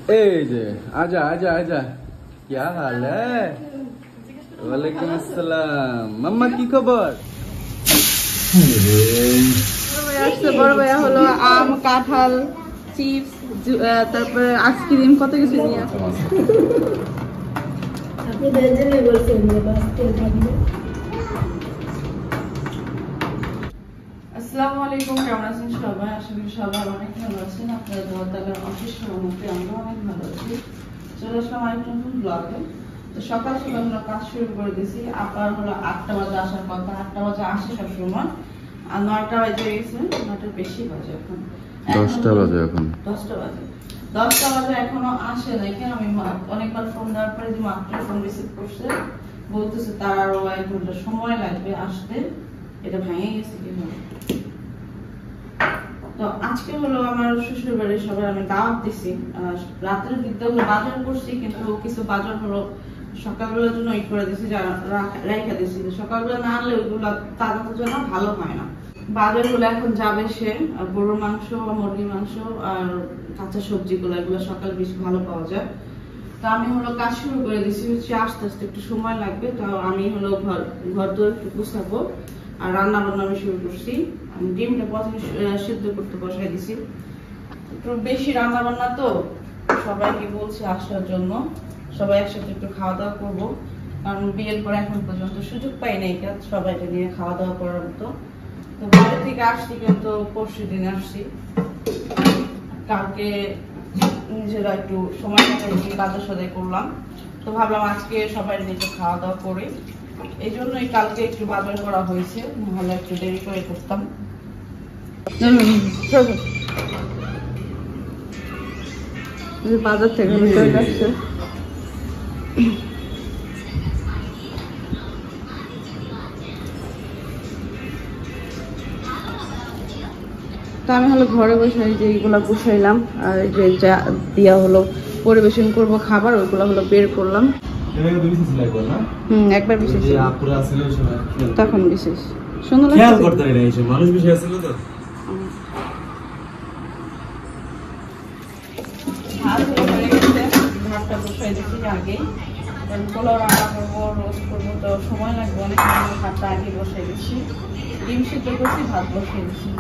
आजा आजा आजा क्या हाल है वालेकुम अस्सलाम मम्मा की खबर বড় ভাইয়া হলো আম কাঁঠাল চিপস তারপরে আইসক্রিম কত কিছু নিয়ে আপনি বেজে বলছেন যে বাস তেল থাকবে। আসসালামু আলাইকুম, কেমন আছেন সবাই? আশা করি সবাই অনেক ভালো আছেন। আপনাদের দোয়া তাআলার অশেষ রহমতে আমরা অনেক ভালো আছি। চলে আসলাম আরেকটা নতুন ব্লগে। তো সকাল সকাল আমরা কাজ শুরু করে দিয়েছি। আপনার হলো 8টা বাজে আসার কথা, 8টা বাজে আসে সবসময়, আর 9টা বাজে গেছে, 9টার বেশি বাজে এখন, 10টা বাজে এখন, 10টা বাজে এখনো আসে নাই। কেন আমি অনেকবার ফোন দেওয়ার পরে যে মাত্র ফোন রিসিভ করছে, বলতেছে তার আরো 1 ঘন্টা সময় লাগবে আসতে। এটা ভেঙে গেছে কিভাবে? তো আজকে হলো আমার শ্বশুর বাড়ির সবাই আমি দাওয়াত দিছি। রাতের দিকটা হলো বাজার করছি, কিন্তু কিছু বাজার হলো সকালবেলার জন্য ওই করে দিছি, রাইখা দিছি। সকালবেলা না আনলে ওইগুলো তাজা জন্য ভালো হয় না। বাজার হলো এখন যাবে সে গরুর মাংস, মুরগির মাংস আর কাঁচা সবজিগুলো, এগুলো সকাল বেশি ভালো পাওয়া যায়। তো আমি হলো কাজ শুরু করে দিছি, আস্তে আস্তে একটু সময় লাগবে। তো আমি হলো ঘর দোর একটু গুছাবো, আর রান্না বান্না আমি শুরু করছি। আমি ডিমটা প্রথমে সিদ্ধ করতে বসাই দিছি। একটু বেশি রান্না বান্না তো, সবাইকে বলছি আসার জন্য, সবাই একসাথে একটু খাওয়া দাওয়া করবো। কারণ বিয়ের পর এখন পর্যন্ত সুযোগ পাই নাই সবাইকে নিয়ে খাওয়া দাওয়া করার মতো। তো বাইরে থেকে আসছি, কিন্তু পরশু দিন আসছি। কালকে নিজেরা একটু সময় কাটাইছি, বাজার সদাই করলাম। তো ভাবলাম আজকে সবাই একটু খাওয়া দাওয়া করি, এই জন্যই কালকে একটু বাজার করা হয়েছে, নাহলে একটু দেরি করে করতাম। বাজার থেকে আসছে। তো আমি হলো ঘরে বসে যে এইগুলা গুছাইলাম, আর যে যা দিয়া হলো পরিবেশন করব খাবার, ওইগুলো হলো বের করলাম। একবার বিশেষ তখন বিশেষ সুন্দর লাগছে, মানুষ বিশেষ আছিল তো। ভাতটা বসাই দিচ্ছি আগে, পোলাও রান্না করবো, রোস্ট করবো, তো সময় লাগবে অনেক। ভাতটা আগে বসাই দিচ্ছি, ডিম সিদ্ধ করছি, ভাত বসিয়ে দিচ্ছি।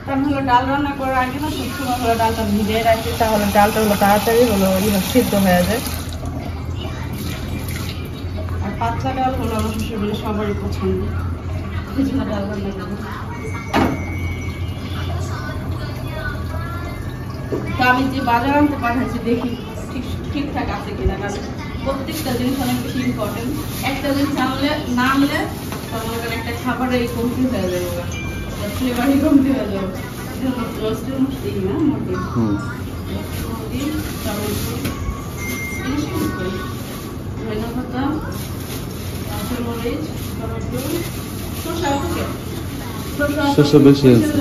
তাহলে ডাল রান্না করার আগে না সবসময় হলো ডালটা ভিজিয়ে রাখি, তাহলে ডালটা হলো তাড়াতাড়ি হলো সিদ্ধ হয়ে যায়। আর পাতলা ডাল হলো আমার শ্বশুরবাড়ির সবারই পছন্দ, এই জন্য ডাল রান্না করবো। তো আমি যে বাজার আনতে পাঠাইছি দেখি ঠিকঠাক আছে কিনা, কারণ প্রত্যেকটা জিনিস অনেক বেশি ইম্পর্টেন্ট। একটা জিনিস না আনলে তখন একটা খাবারের কমতি হয়ে যাবে, ফ্লেভারই কমতি হয়ে যাবে। রোস্টের মুরগি না মুরগি ধন্যবাদ, কাঁচামরিচ, টমেটো, শসা বেশি আছে,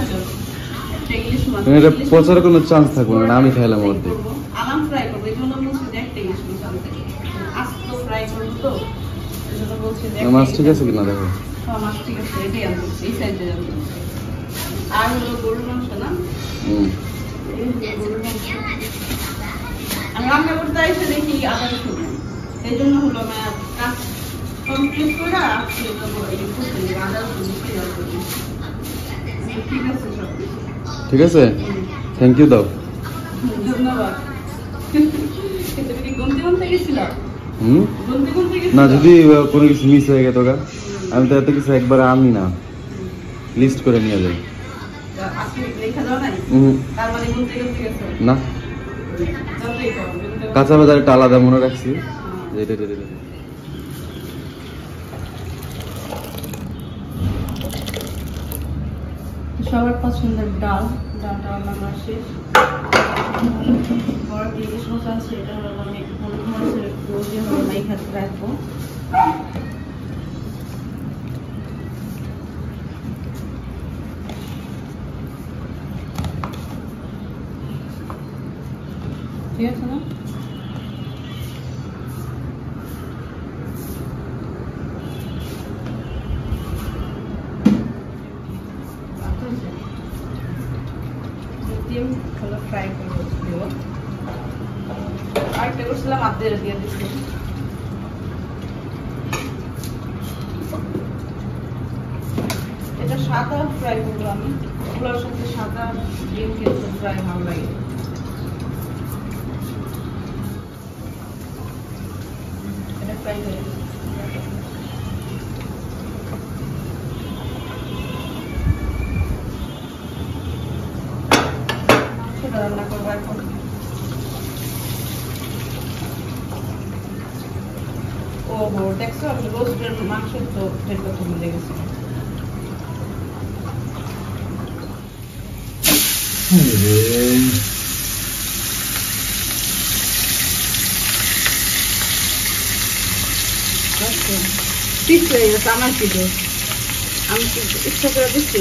এটা পচার কোনো চান্স থাকবে না, আমি খাইলাম অর্ধেক। আলাম ফ্রাই করবো, এই জন্য বলছি যে একটা ইলিশ মাছ আনতে, আস্ত ফ্রাই করবো তো, এই জন্য বলছি যে মাছ ঠিক আছে কিনা দেখো। মাছ ঠিক আছে, এটাই আনতেছি, এই সাইডে আনতেছি। আর হলো গরুর মাংস না, গরুর মাংস আমি রান্না করতে এসে দেখি আদা রসুন, এই জন্য হলো আমি কাজ কমপ্লিট করে আসছি। আদা রসুন ঠিক আছে, সব ঠিক আছে, থ্যাংক ইউ দাও, ধন্যবাদ। না যদি কোনো কিছু মিস হয়ে গেত গা, আমি তো এত কিছু একবার আনি না, লিস্ট করে নিয়ে যাই। না কাঁচা বাজারে একটা আলাদা মনে রাখছি। সবার পছন্দের ডালটা রান্না শেষ। ইলিশ মাছ আছে, এটা হলো আমি হলুদ মরিচের রোজে হলো মাইখা রাখবো। ঠিক আছে না? ডিম হলো ফ্রাই ফ্রাই করে দেবো। আরেকটা করছিলাম আদের দিয়ে দিচ্ছি। এটা সাদা ফ্রাই করবো আমি, ওগুলোর সাথে সাদা ডিম কিন্তু ফ্রাই ভালো লাগে। এটা ফ্রাই করে সেটা রান্না করবো এখন। ওহো, দেখছো আমি রোস্টের মাংস তো বের করতে ভুলে গেছি। পিস হয়ে গেছে আমার পিঠে, আমি ইচ্ছা করে দিচ্ছি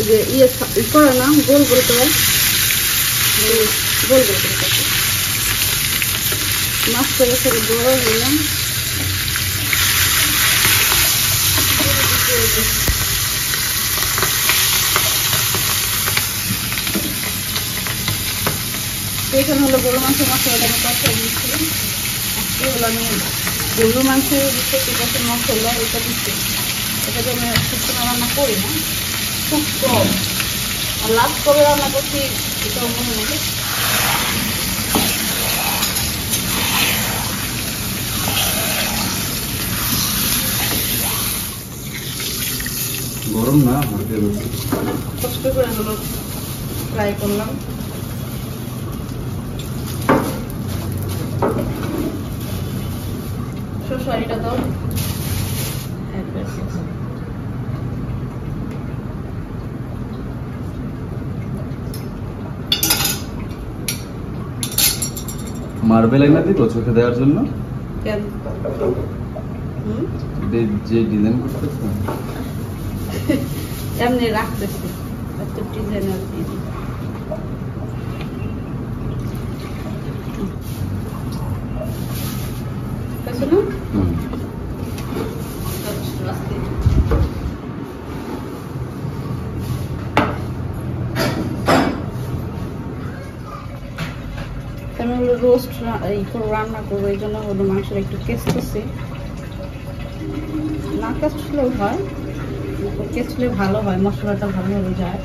যে ইয়ে করে না, গোল গোল করে গোল গোল করে কাটে মাছ করে করে বড় হলাম। এখানে হলো গরু মাংসের মশলাটা আমি কষা দিয়েছিলাম। আজকে হলো আমি গরু মাংসের বিশেষ মশলা এটা দিচ্ছি। এটা তো আমি সবসময় রান্না করি না, খুব কম। আর লাস্ট কবে রান্না করছি এটাও মনে নেই। গরম না হাতে কষ্ট করে হলো ফ্রাই করলাম। শসাটা দাও, মার্বেল আইনা দিব চোখে দেওয়ার জন্য। কেন যে ডিজাইন করতেছে এমনি রাখতেছি, এত ডিজাইন আর কি আমি হলো রোস্ট রান্না করবো, এই জন্য হলো মাংসের একটু কেচতেছি। না কেচলেও হয়, কেচলে ভালো হয়, মশলাটা ভালোভাবে যায়।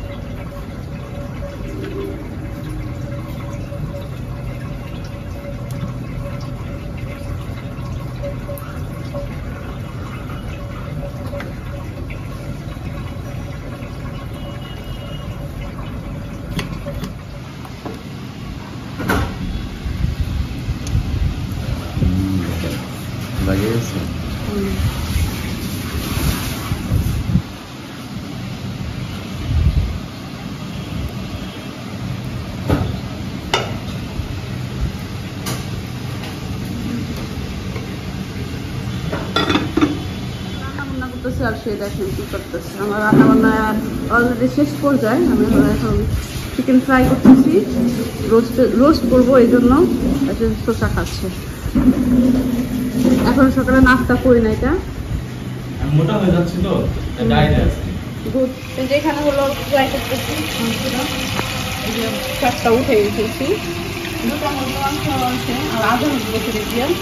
লাগে গেছে। আর সে দেখেন কি করতেছে, আমার রান্না বান্না অলরেডি শেষ পর্যায়ে। আমি এখন চিকেন ফ্রাই করতেছি, রোস্ট করবো, এই জন্য শসা খাচ্ছে। এখন সকালে নাস্তা করি না, এটা মোটা হয়ে যাচ্ছে তো গুড। যেখানে হলো ফ্রাই করতেছি চারটা উঠে রেখেছি, দুটা মতো মাংস আছে আর আধা বসে রেখেছিলাম।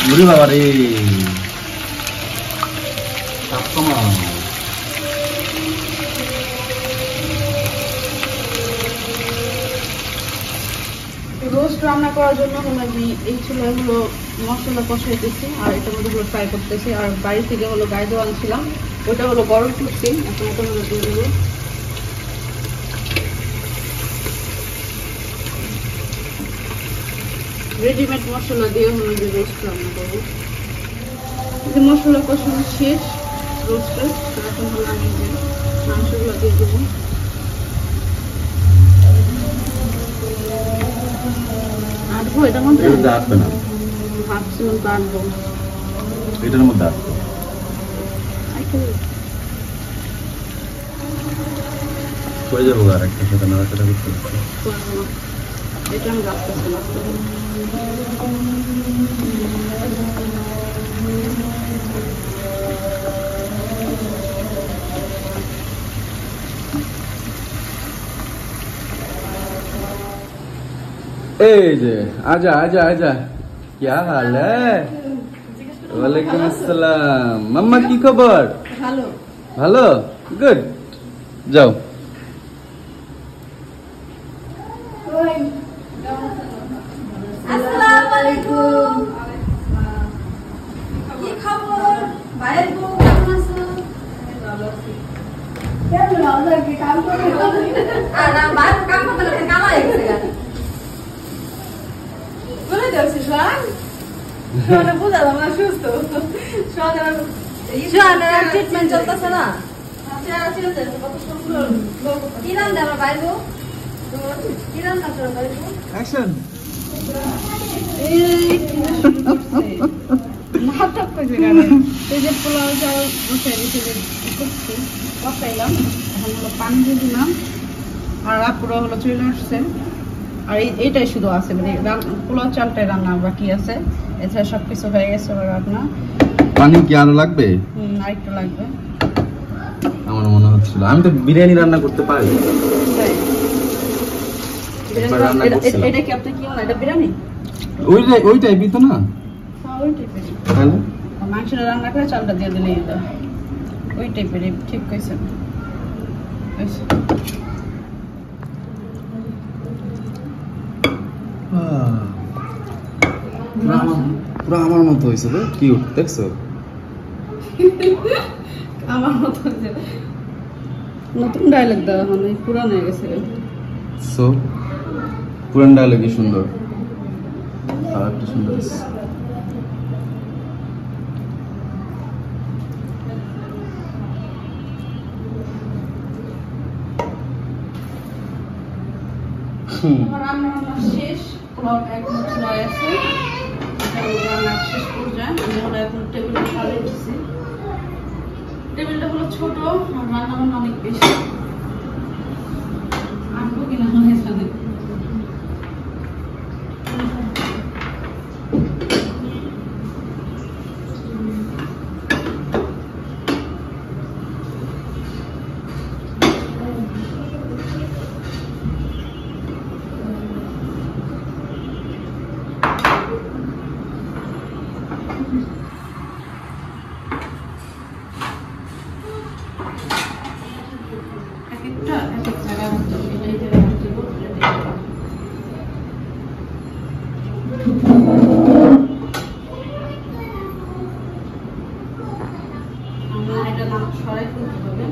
বুড়ি বাবা রে তাপ কমা। রোস্ট রান্না করার জন্য আমি এই চুলাগুলো মশলা কষাইতেছি আর এটার মধ্যে হলো ফ্রাই করতেছি। আর বাড়ি থেকে হলো গাইডো আনছিলাম, ওটা হলো গরম করছি, এখন এটা হলো দিয়ে দেবো। রেডিমেড মশলা দিয়ে হলো যে রোস্ট রান্না করবো। যে মশলা কষানো শেষ রোস্টের, এখন হলো আমি যে মাংসগুলো দিয়ে দেবো। আটবো এটার মধ্যে, আসবে না ভাবছিলাম তো আটবো, এটার মধ্যে আসবে। করে যাবো আর একটা সাথে নাড়াচাড়া করতে এটা আমি রাখতেছি না। এই যে আজা আজা আজা क्या हाल है ওয়ালাইকুম আসসালাম মাম্মা কি খবর ভালো ভালো গুড যাও আসসালামু আলাইকুম কি খবর ভাইয়ের বউ কেমন আছো ভালো আছি কেমন আছো কি কাম করতে আর না বাইরে কাম করতে লাগে কাম হয়ে গেছে গা বলে যাচ্ছে শান শান বুঝালাম না সুস্থ শানের ট্রিটমেন্ট চলতেছে না আচ্ছা ছিল যে কত সুন্দর কি নাম দেব ভাই বউ কি নাম আপনার ভাই বউ অ্যাকশন নাটক করছে কেন এই যে পোলাও চাল বসে দিয়েছে যে করছি বসাইলাম এখন হলো পানি দিয়ে দিলাম আর পুরো হলো চলে আসছে আর এইটাই শুধু আছে মানে পোলাও চালটাই রান্না বাকি আছে এছাড়া সবকিছু হয়ে গেছে রান্না পানি কি আরো লাগবে আর একটু লাগবে আমার মনে হচ্ছিল আমি তো বিরিয়ানি রান্না করতে পারি একবার রান্না করছিলাম। এটা কি আপনি কি বলেন এটা বিরিয়ানি ওই টাইপই তো না ওই টাইপের তাহলে মাংসটা রান্না করে চালটা দিয়ে দিলেই এটা ওই টাইপের ঠিক কইছেন পুরো আমার মতো হয়েছে রে কিউট দেখছো আমার মতো যে নতুন ডায়লগ দেওয়া মানে পুরান হয়ে গেছে সো পুরান ডায়লগই সুন্দর আর একটা সুন্দর আছে। আমার রান্না শেষ পোলাওটা একদম চুলায় আছে রান্না শেষ পর্যায়ে আমি হলো এখন টেবিলটা সাজিয়ে দিচ্ছি টেবিলটা হলো ছোট আর রান্না বান্না অনেক বেশি আনবো কিনা মনে সাথে একটা এক এক জায়গায় মতো এটাই জায়গায় দিব আমরা এটা নাম সরাই করতে হবে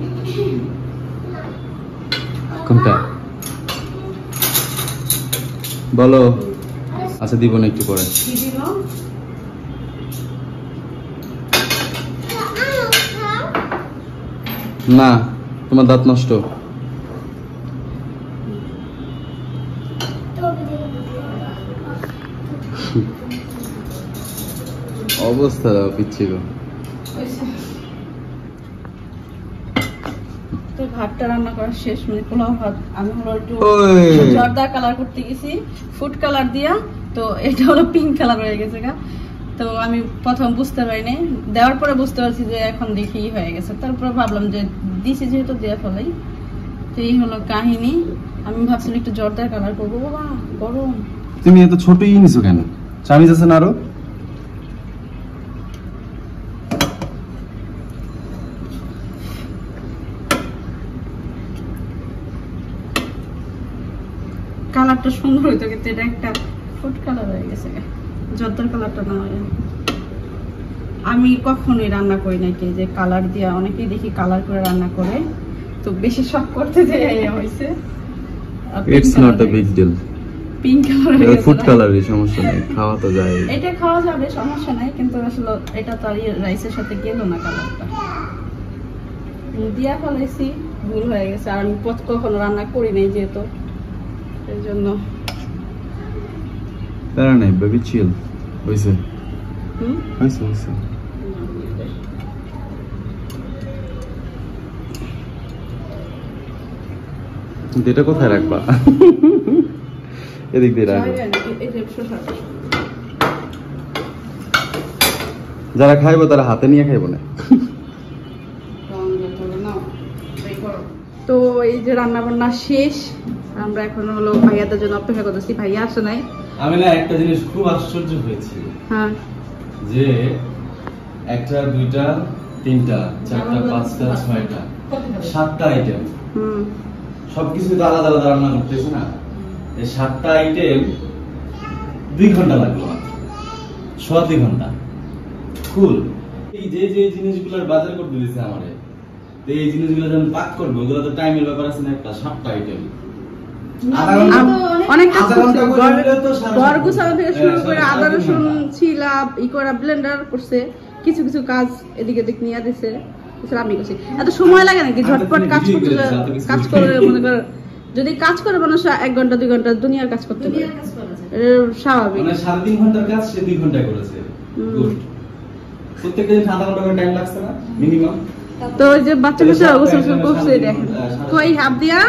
কোনটা বলো আচ্ছা দিব না একটু পরে কি দিব না তোমার দাঁত নষ্ট অবস্থা পিচ্ছি গো তো ভাতটা রান্না করা শেষ মানে পোলাও ভাত আমি হলো একটু ওই। জর্দা কালার করতে গেছি ফুড কালার দিয়া তো এটা হলো পিঙ্ক কালার হয়ে গেছে গা তো আমি প্রথম বুঝতে পারিনি দেওয়ার পরে বুঝতে পারছি যে এখন দেখি হয়ে গেছে তারপরে ভাবলাম যে দিছি যেহেতু দেওয়া ফেলাই তো এই হলো কাহিনী আমি ভাবছিলাম একটু জর্দার কালার করবো বাবা গরম তুমি এত ছোটই নিছো কেন চামিজ আছে না আরো কালারটা সুন্দর হইতো কিন্তু এটা একটা ফুড কালার হয়ে গেছে জর্দার কালারটা না হয় আমি কখনোই রান্না করি নাকি যে কালার দিয়া অনেকেই দেখি কালার করে রান্না করে তো বেশি শখ করতে যে হয়েছে it's not a big deal pink colour food কালারই সমস্যা নেই খাওয়া তো যায় এটা খাওয়া যাবে সমস্যা নাই কিন্তু আসলে এটা তো আর রাইসের সাথে গেল না কালারটা দিয়া ফেলাইছি ভুল হয়ে গেছে আর আমি কখনো রান্না করি নাই যেহেতু এই জন্য তারা নাই বেবি চিল হইছে হুম হইছে হইছে এটা কোথায় রাখবা এদিক দিয়ে রাখবা যারা খাইবো তারা হাতে নিয়ে খাইবো না তো এই যে রান্না বান্না শেষ আমরা এখন হলো ভাইয়াদের জন্য অপেক্ষা করতেছি, ভাইয়া আসে নাই। আমি না একটা জিনিস খুব আশ্চর্য হয়েছি, হ্যাঁ যে একটা দুইটা তিনটা চারটা পাঁচটা ছয়টা 7টা আইটেম, সবকিছু তো আলাদা আলাদা রান্না করতেছে না। এই 7টা আইটেম 2 ঘন্টা লাগলো, 2.5 ঘন্টা ফুল। এই যে যে জিনিসগুলোর বাজার করতে দিয়েছে আমারে, তো এই জিনিসগুলো যখন পাক করবো, ওগুলো তো টাইমের ব্যাপার আছে না। একটা 7টা আইটেম অনেক কাজ করছে, ঘর গুছানো থেকে শুরু করে আদা রসুন ছিলা ই করা, ব্লেন্ডার করছে, কিছু কিছু কাজ এদিকে দিক নিয়ে দিছে, আমি করছি। এত সময় লাগে নাকি ঝটপট কাজ করতে? কাজ করে মনে কর যদি কাজ করে মানুষ 1 ঘন্টা 2 ঘন্টা দুনিয়ার কাজ করতে পারে, স্বাভাবিক। মানে 3.5 ঘন্টার কাজ সে 2 ঘন্টায় করেছে। গুড। প্রত্যেকটা দিন 7 ঘন্টা করে টাইম লাগছে না মিনিমাম? তো ওই যে বাচ্চা কাচ্চা গোসল করছে, দেখেন কই আবদিয়া,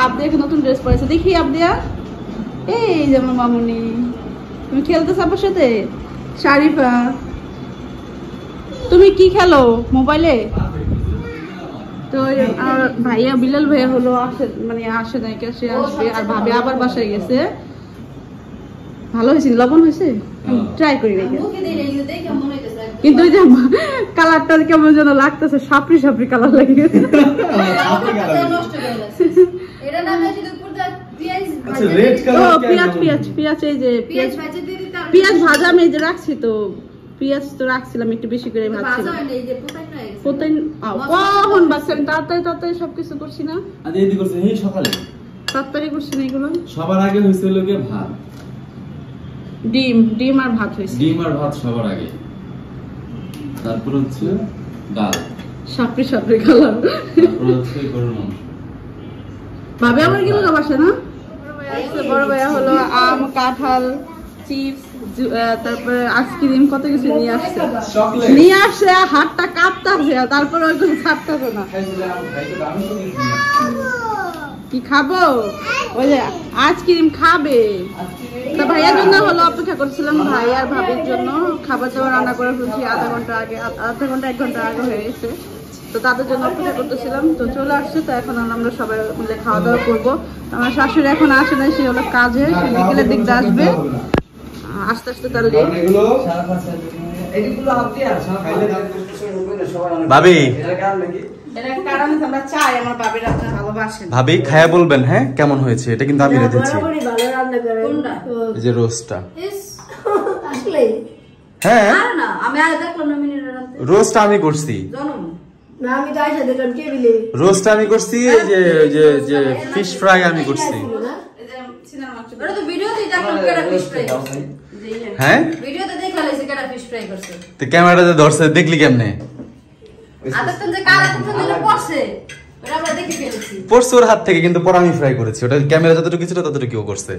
আবদিয়া নতুন ড্রেস পরেছে, দেখি আবদিয়া। এই যে আমার মামুনি, তুমি খেলতেছ আপুর সাথে? শারিফা তুমি কি খেলো মোবাইলে? তো আর ভাইয়া বিলাল ভাইয়া হলো আসে, মানে আসে নাই, সে আসবে। আর ভাবে আবার বাসায় গেছে। ভালো হয়েছে, লবণ হয়েছে, ট্রাই করি নাকি। কিন্তু ওই যে কালারটা কেমন যেন লাগতেছে, সাপড়ি সাপড়ি কালার লাগে গেছে। পেঁয়াজ এই যে পেঁয়াজ ভাজা আমি এই যে রাখছি, তো পেঁয়াজ তো রাখছিলাম একটু বেশি করে ভাজছিলাম। কখন বাচ্চা তাড়াতাড়ি তাড়াতাড়ি সবকিছু করছি না, সকালে তাড়াতাড়ি করছি না এগুলো। সবার আগে হয়েছিল কি ভাত, ডিম আর ভাত হয়েছে। ডিম আর ভাত সবার আগে, তারপর হচ্ছে ডাল, সাপড়ি সাপড়ি কালার, তারপর হচ্ছে গরুর মাংস। ভাবে আমার কি লোক বাসা না? বড় ভাইয়া হলো আম, কাঁঠাল, চিপস, তারপরে আইসক্রিম, কত কিছু নিয়ে আসছে। হাতটা কাঁপতেছে, তারপরে ওইগুলো ছাড়তেছে না। কি খাবো? ওই যে আইসক্রিম খাবে। তা ভাইয়ার জন্য হলো অপেক্ষা করছিলাম, ভাই আর ভাবির জন্য খাবার দাবার রান্না করে ফেলছি আধা ঘন্টা 1 ঘন্টা আগে হয়ে গেছে। তো তাদের জন্য অপেক্ষা করতেছিলাম, তো চলে আসছে। তো এখন আমরা সবাই মিলে খাওয়া দাওয়া করবো। আমার শাশুড়ি এখন আসে নাই, সে হলো কাজে, সে বিকেলের দিক দিয়ে আসবে। আস্তে আস্তে তার লেট। ভাবি ভাবি খায়া বলবেন হ্যাঁ কেমন হয়েছে, এটা কিন্তু আমি রেখেছি। এই যে রোস্টটা, হ্যাঁ রোস্টটা আমি করছি, রোস্টটা আমি করছি। এই যে ফিশ ফ্রাই আমি করছি। হ্যাঁ তো ক্যামেরাতে ধরছে, দেখলি কেমনে পড়ছে ওর হাত থেকে, কিন্তু পরে আমি ফ্রাই করেছি। ওটা ক্যামেরা যতটুকু ছিল ততটুকু ও করছে।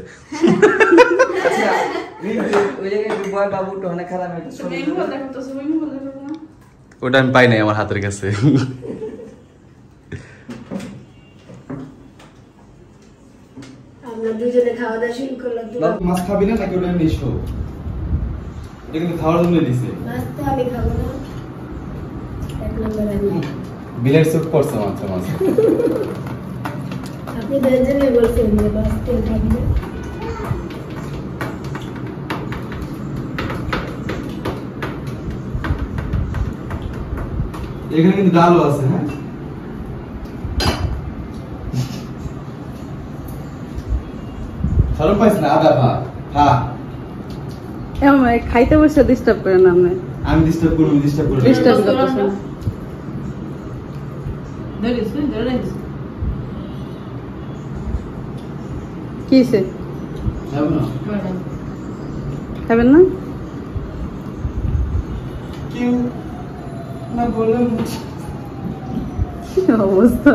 ওটা আমি পাই নাই আমার হাতের কাছে। মাছ খাবি না নাকি ওটা নিছো? এটা কিন্তু খাওয়ার জন্য দিছে। বিলের স্যুপ করছে মাছ। আপনি দুজনে বলছেন যে বাস তেল খাবি না। এখানে কিন্তু ডালও আছে। হ্যাঁ সরম পাইছ না? আদা ভাত হ্যাঁ খাইতে বসে ডিস্টার্ব করে না। আমি ডিস্টার্ব করব? ডিস্টার্ব করতেছ না। কিসে খাবেন না? কেউ না বললাম অবস্থা